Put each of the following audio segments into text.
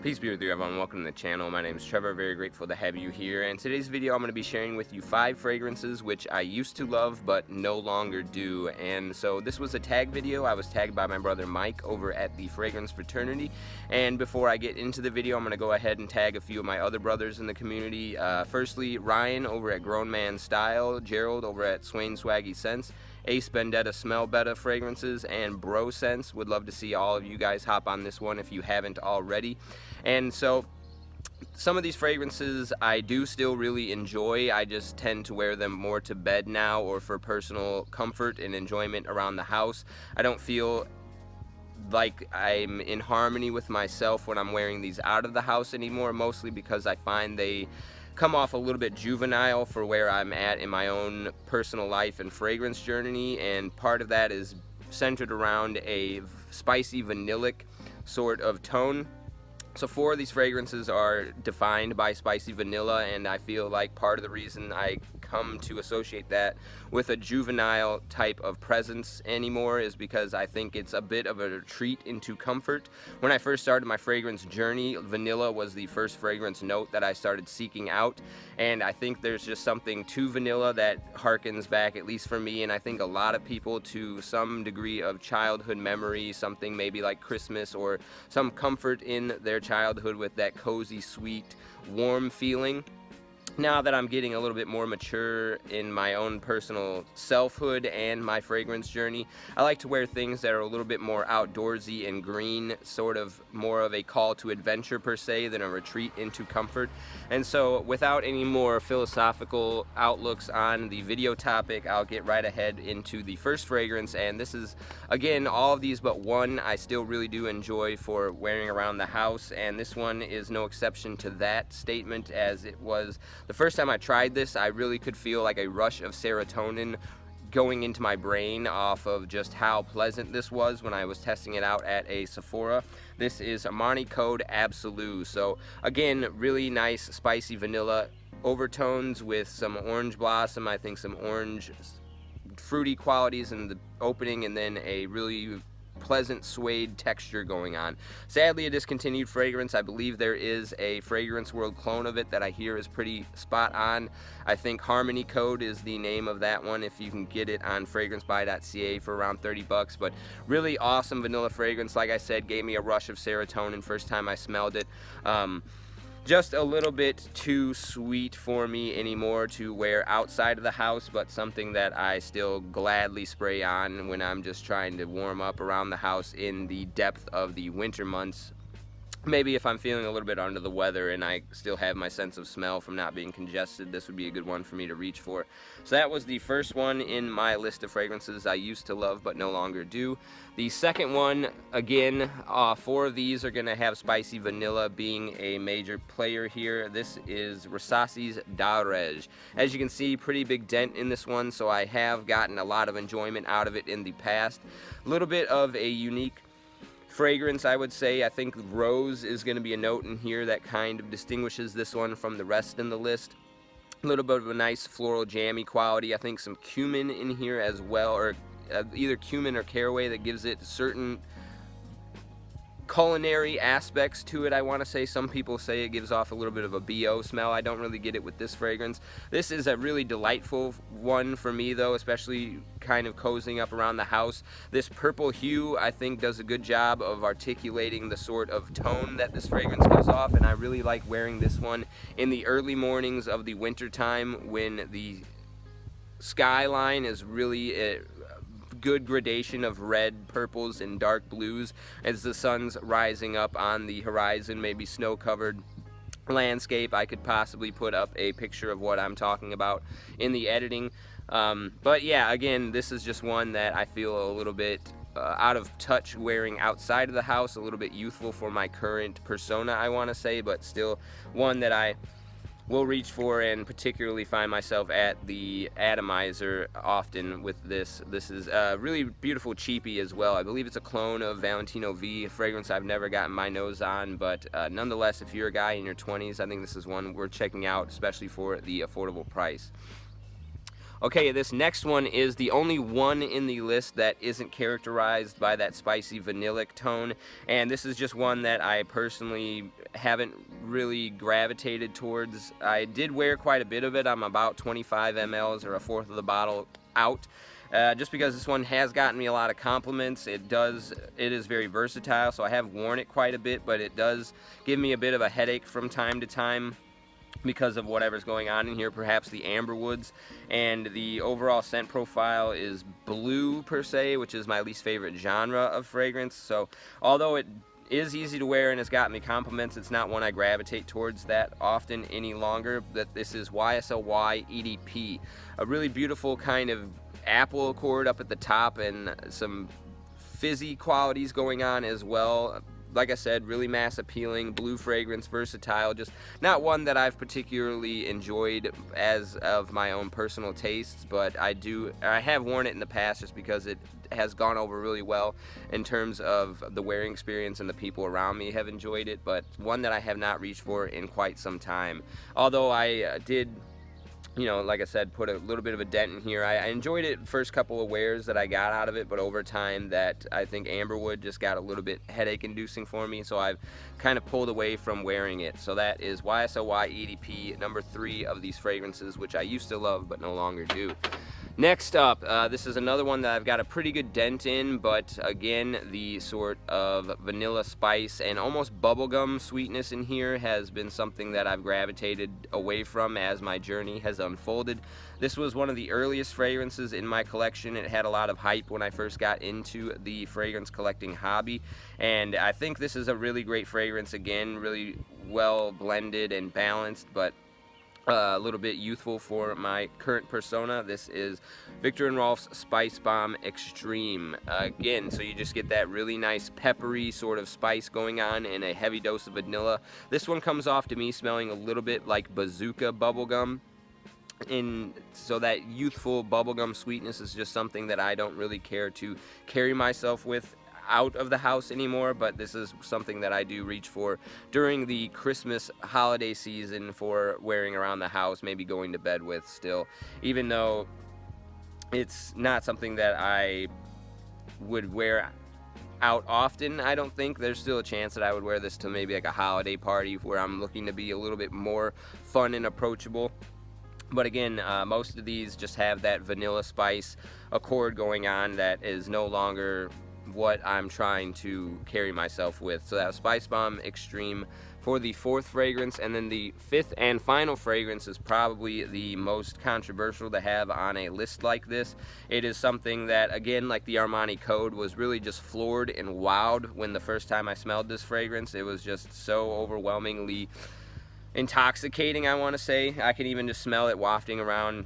Peace be with you, everyone. Welcome to the channel. My name is Trevor. Very grateful to have you here. And today's video, I'm going to be sharing with you 5 fragrances which I used to love but no longer do. And so this was a tag video. I was tagged by my brother Mike over at the Fragrance Fraternity. And before I get into the video, I'm going to go ahead and tag a few of my other brothers in the community. Firstly, Ryan over at Grown Man Style, Gerald over at Swain Swaggy Scents, Ace Vendetta Smell Betta Fragrances, and Bro Scents. Would love to see all of you guys hop on this one if you haven't already. And so some of these fragrances I do still really enjoy. I just tend to wear them more to bed now or for personal comfort and enjoyment around the house. I don't feel like I'm in harmony with myself when I'm wearing these out of the house anymore, mostly because I find they come off a little bit juvenile for where I'm at in my own personal life and fragrance journey, and part of that is centered around a spicy vanillic sort of tone. So 4 of these fragrances are defined by spicy vanilla, and I feel like part of the reason I come to associate that with a juvenile type of presence anymore is because I think it's a bit of a retreat into comfort. When I first started my fragrance journey, vanilla was the first fragrance note that I started seeking out, and I think there's just something to vanilla that harkens back, at least for me, and I think a lot of people, to some degree of childhood memory, something maybe like Christmas or some comfort in their childhood with that cozy, sweet, warm feeling. Now that I'm getting a little bit more mature in my own personal selfhood and my fragrance journey, I like to wear things that are a little bit more outdoorsy and green, sort of more of a call to adventure per se than a retreat into comfort. And so without any more philosophical outlooks on the video topic, I'll get right ahead into the first fragrance. And this is, again, all of these but one I still really do enjoy for wearing around the house, and this one is no exception to that statement, as it was the first time I tried this, I really could feel like a rush of serotonin going into my brain off of just how pleasant this was when I was testing it out at a Sephora. This is Armani code Absolu. So again, really nice spicy vanilla overtones with some orange blossom, I think some orange fruity qualities in the opening, and then a really pleasant suede texture going on. Sadly, a discontinued fragrance. I believe there is a Fragrance World clone of it that I hear is pretty spot on. I think Harmony Code is the name of that one, if you can get it on fragrancebuy.ca for around 30 bucks. But really awesome vanilla fragrance. Like I said, gave me a rush of serotonin first time I smelled it. Just a little bit too sweet for me anymore to wear outside of the house, but something that I still gladly spray on when I'm just trying to warm up around the house in the depth of the winter months. Maybe if I'm feeling a little bit under the weather and I still have my sense of smell from not being congested, this would be a good one for me to reach for. So that was the first one in my list of fragrances I used to love but no longer do. The second one, again, 4 of these are going to have spicy vanilla being a major player here. This is Rasasi Daarej. As you can see, pretty big dent in this one, so I have gotten a lot of enjoyment out of it in the past. A little bit of a unique fragrance, I would say. I think rose is going to be a note in here that kind of distinguishes this one from the rest in the list. A little bit of a nice floral jammy quality. I think some cumin in here as well, or either cumin or caraway, that gives it certain culinary aspects to it. I want to say some people say it gives off a little bit of a BO smell. I don't really get it with this fragrance. This is a really delightful one for me though, especially kind of cozying up around the house. This purple hue I think does a good job of articulating the sort of tone that this fragrance gives off, and I really like wearing this one in the early mornings of the winter time when the skyline is really good gradation of red, purples, and dark blues as the sun's rising up on the horizon, maybe snow-covered landscape. I could possibly put up a picture of what I'm talking about in the editing. But yeah, again, this is just one that I feel a little bit out of touch wearing outside of the house, a little bit youthful for my current persona, I want to say, but still one that I will reach for, and particularly find myself at the atomizer often with this. This is a really beautiful cheapie as well. I believe it's a clone of Valentino V, a fragrance I've never gotten my nose on, but nonetheless, if you're a guy in your 20s, I think this is one worth checking out, especially for the affordable price. Okay, this next one is the only one in the list that isn't characterized by that spicy vanillic tone, and this is just one that I personally haven't really gravitated towards. I did wear quite a bit of it. I'm about 25 mLs or a fourth of the bottle out. Just because this one has gotten me a lot of compliments. It is very versatile, so I have worn it quite a bit, but it does give me a bit of a headache from time to time because of whatever's going on in here, perhaps the amber woods. And the overall scent profile is blue per se, which is my least favorite genre of fragrance. So although it is easy to wear and it's gotten me compliments, it's not one I gravitate towards that often any longer. That this is YSLY EDP, a really beautiful kind of apple accord up at the top and some fizzy qualities going on as well. Like I said, really mass appealing, blue fragrance, versatile, just not one that I've particularly enjoyed as of my own personal tastes, but I have worn it in the past just because it has gone over really well in terms of the wearing experience, and the people around me have enjoyed it, but one that I have not reached for in quite some time. Although I did, you know, like I said, put a little bit of a dent in here. I enjoyed it first couple of wears that I got out of it, but over time that I think amberwood just got a little bit headache inducing for me, so I've kind of pulled away from wearing it. So that is YSLY EDP, number 3 of these fragrances, which I used to love but no longer do. Next up, this is another one that I've got a pretty good dent in, but again, the sort of vanilla spice and almost bubblegum sweetness in here has been something that I've gravitated away from as my journey has unfolded. This was one of the earliest fragrances in my collection. It had a lot of hype when I first got into the fragrance collecting hobby, and I think this is a really great fragrance. Again, really well blended and balanced, but a little bit youthful for my current persona. This is Viktor&Rolf's Spicebomb Extreme. Again, so you just get that really nice peppery sort of spice going on and a heavy dose of vanilla. This one comes off to me smelling a little bit like bazooka bubblegum. So that youthful bubblegum sweetness is just something that I don't really care to carry myself with out of the house anymore, but this is something that I do reach for during the Christmas holiday season for wearing around the house, maybe going to bed with still, even though it's not something that I would wear out often. I don't think there's still a chance that I would wear this to maybe like a holiday party where I'm looking to be a little bit more fun and approachable. But again, most of these just have that vanilla spice accord going on that is no longer what I'm trying to carry myself with. So that was Spicebomb Extreme for the 4th fragrance, and then the 5th and final fragrance is probably the most controversial to have on a list like this. It is something that, again, like the Armani Code, was really just floored and wowed when the first time I smelled this fragrance. It was just so overwhelmingly intoxicating, I want to say. I can even just smell it wafting around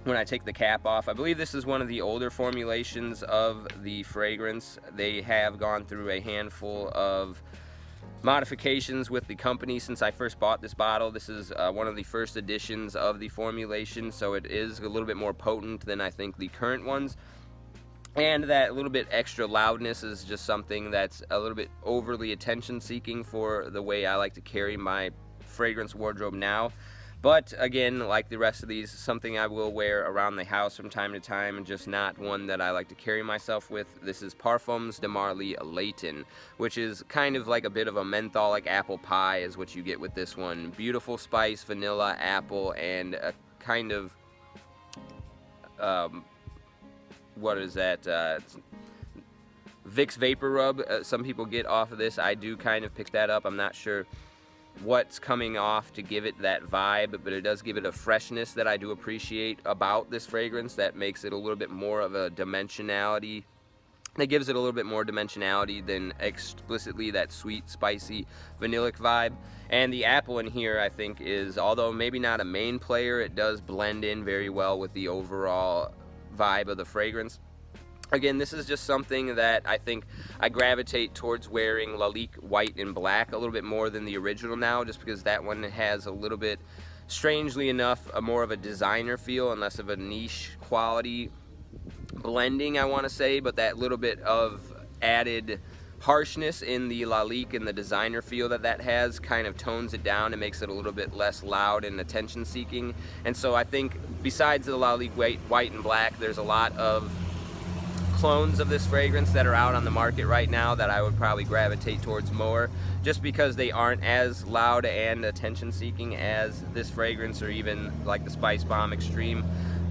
when I take the cap off. I believe this is one of the older formulations of the fragrance. They have gone through a handful of modifications with the company since I first bought this bottle. This is one of the first editions of the formulation, so it is a little bit more potent than I think the current ones. And that little bit extra loudness is just something that's a little bit overly attention-seeking for the way I like to carry my fragrance wardrobe now. But again, like the rest of these, something I will wear around the house from time to time, and just not one that I like to carry myself with. This is Parfums de Marly Layton, which is kind of like a bit of a mentholic apple pie is what you get with this one. Beautiful spice, vanilla, apple, and a kind of, what is that? Vicks Vapor Rub. Some people get off of this. I do kind of pick that up. I'm not sure what's coming off to give it that vibe, but it does give it a freshness that I do appreciate about this fragrance that makes it a little bit more of a dimensionality. That gives it a little bit more dimensionality than explicitly that sweet, spicy, vanillic vibe. And the apple in here, I think, is, although maybe not a main player, it does blend in very well with the overall vibe of the fragrance. Again, this is just something that I think I gravitate towards wearing Lalique white and black a little bit more than the original now, just because that one has a little bit, strangely enough, more of a designer feel and less of a niche quality blending, I want to say, but that little bit of added harshness in the Lalique and the designer feel that has kind of tones it down and makes it a little bit less loud and attention seeking. And so I think besides the Lalique white and black, there's a lot of clones of this fragrance that are out on the market right now that I would probably gravitate towards more, just because they aren't as loud and attention seeking as this fragrance, or even like the Spicebomb Extreme.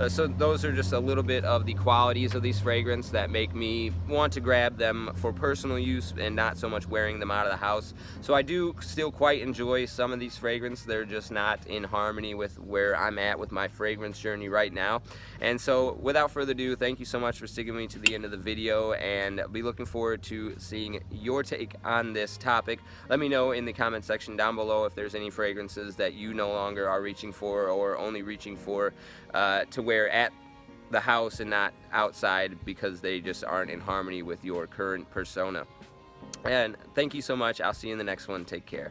So those are just a little bit of the qualities of these fragrances that make me want to grab them for personal use and not so much wearing them out of the house. So I do still quite enjoy some of these fragrances. They're just not in harmony with where I'm at with my fragrance journey right now. And so without further ado, thank you so much for sticking with me to the end of the video, and I'll be looking forward to seeing your take on this topic. Let me know in the comment section down below if there's any fragrances that you no longer are reaching for, or only reaching for to wear at the house and not outside because they just aren't in harmony with your current persona. And thank you so much. I'll see you in the next one. Take care.